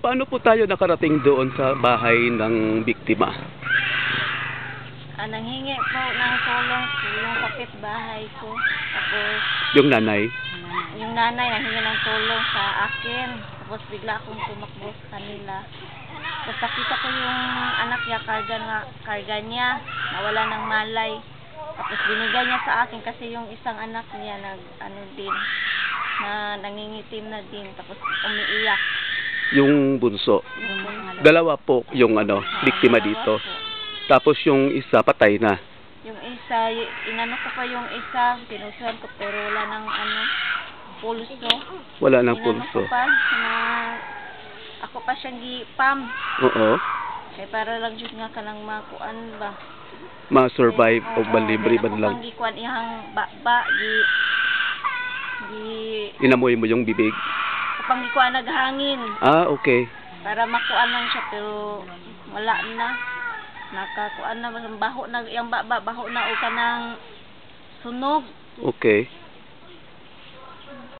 paano po tayo nakarating doon sa bahay ng biktima? Nanghingi po ng tulong yung kapitbahay ko. Tapos, Yung nanay? yung nanay nanghingi ng tulong sa akin. Tapos bigla akong tumakbo sa kanila. Tapos nakita ko yung anak niya, karga niya, nawala ng malay. Tapos binigay niya sa akin kasi yung isang anak niya nangingitim na din. Tapos umiiyak. Yung bunso? Yung Dalawa po yung biktima dito. Tapos yung isa patay na. Yung isa, inano ko pa yung isa, pinusuhan ko pero wala ng pulso. Wala ng Inano pulso. ko pa, ako pa siyang gipam. Oo. Kaya para lang jud nga kanang makuan ba. Ma-survive o malibre man lang. Ako pang gikuan ihang baba, Inamoy mo yung bibig? ako pang gikuan naghangin. Ah, okay. Para makuan lang siya pero wala na. Nakakuan na, baho na, yung baho na o kanang sunog. Okay.